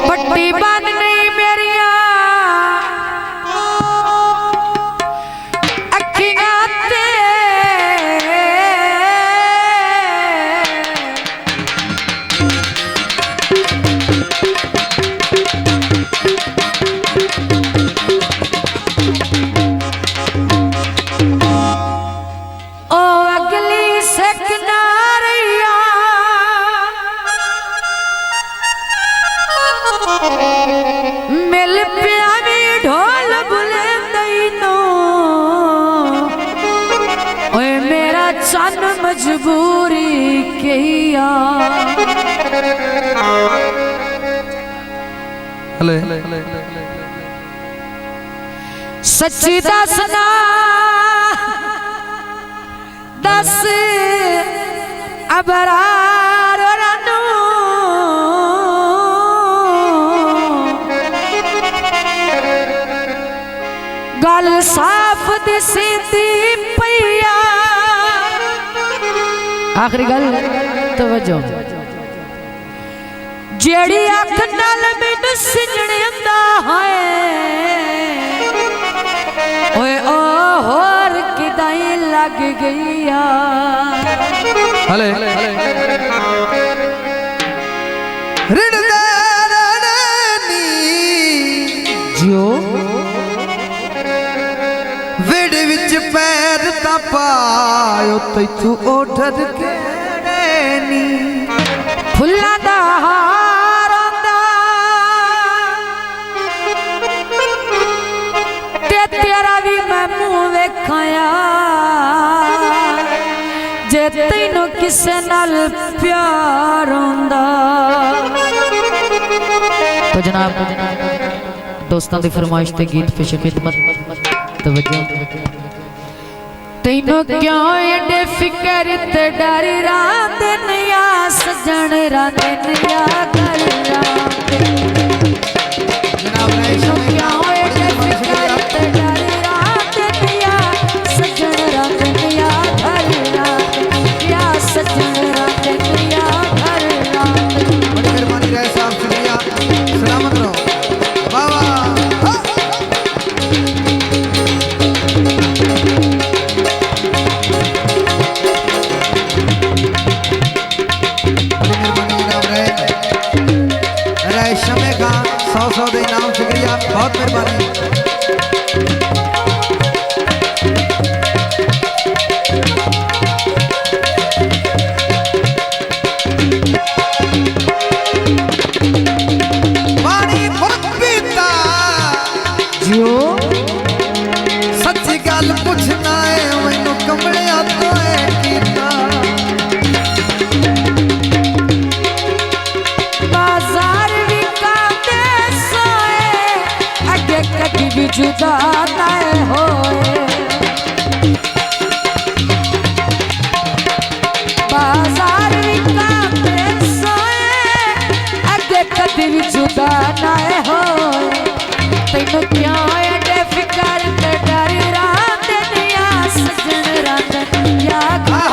पट्टी बांधनी मेरिया अखियां ते ओ अगली से किनारिया मिल प्यावी ढोल बुलंदीनो ओए मेरा चन मजबूरी किया सच्ची दसना दस अबरार रनू गल साफ दिसी पैया आखिरी गल तवज्जो जेड़ी अख नाल मैनू सिजणदा है ओए ओ होर किदाई लग गईया हले जियो वेड़ विच पैर ता पायो तैथू ओठर केड़े नी फुल्लां दा हार आंदा ते तेरा भी मैं मुंह वेखाया जे तैनू किसे नाल प्यार होंदा। तो जनाब दोस्तों की फरमाइश ते गीत पेश खिदमत तवज्जो तैनू क्यों एडे फिकर ते डर रात नया सजन रात नया कर रात तैनू क्यों एडे फिकर ते डर रात नया सजन रात नया घर रात या सजन रात नया घर रात। बड़ी मेहरबानी रहे साहब शुक्रिया सलामत रहो वाह वाह शमे का 100 दे इनाम शुक्रिया बहुत मेहरबानी। पानी पपीता जियो सच्ची गल पुछना है मैनू कमले तो है कीता कभी भी जुदा ना होए बाजार विकाते सोए अगे कभी भी जुदा ना होए तैनू क्यों एडे फिकर ते डर रात नया सजन रात नया घर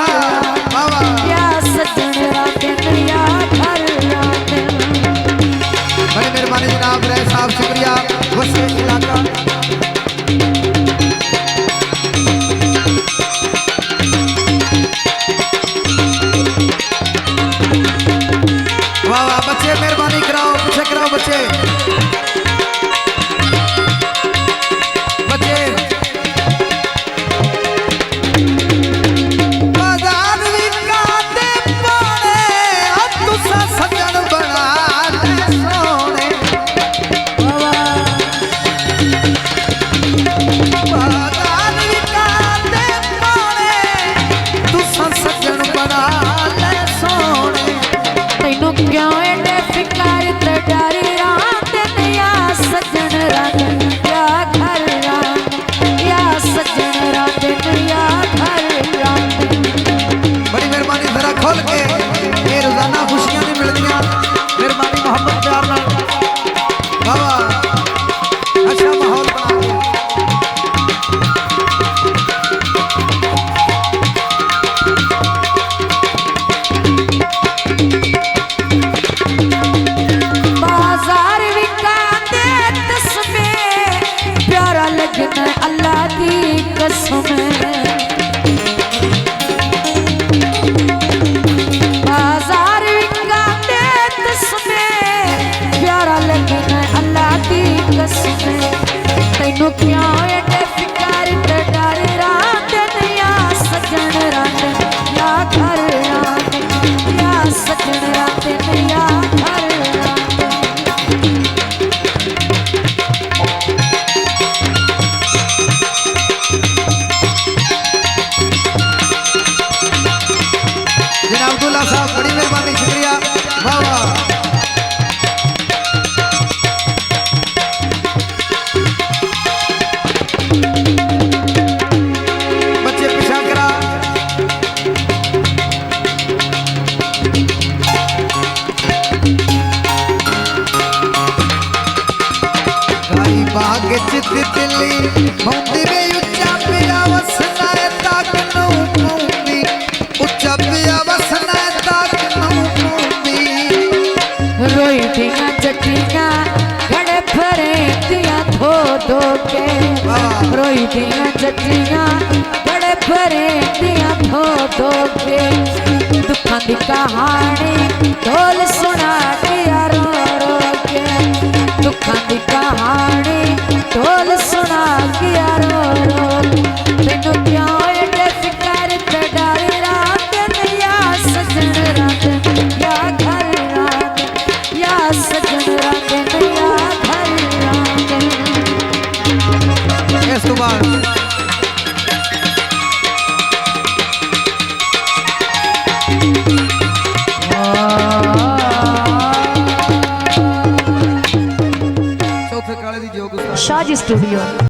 या सजन रात नया घर रात। बड़ी मेहरबानी जनाब रहे साहब शुक्रिया इलाका वाह वाह बच्चे मेहरबानी कराओ पीछे कराओ बच्चे बच्चे बाजार विकाते पाने तुसा सजन बना सोने क्यों एडे फिकर ते डर रात नया सजन रात या घर जनाब अब्दुल्ला साहब बड़ी मेहरबानी शुक्रिया वाह वाह बच्चे पीछा करा गाई बाग चित दिल्ली मौंदी में उच्चा पिया वसना है ताक नौ मौंदी उच्चा पिया वसना है ताक नौ मौंदी रोई दिया जटिया घड़े भरे दिया धो धो के रोई दिया जटिया घड़े भरे दिया धो धो के दुखों की कहानी ढोल सुना दिया रो रो के दुखों की कहानी ढोल सुना दिया रो रो तेनू क्यों एडे फिकर ते डर रात या सजन रात या घर रात या सजन रात या घर रात इस तो बाद चौथे काले दी जोग शाजी स्टूडियो।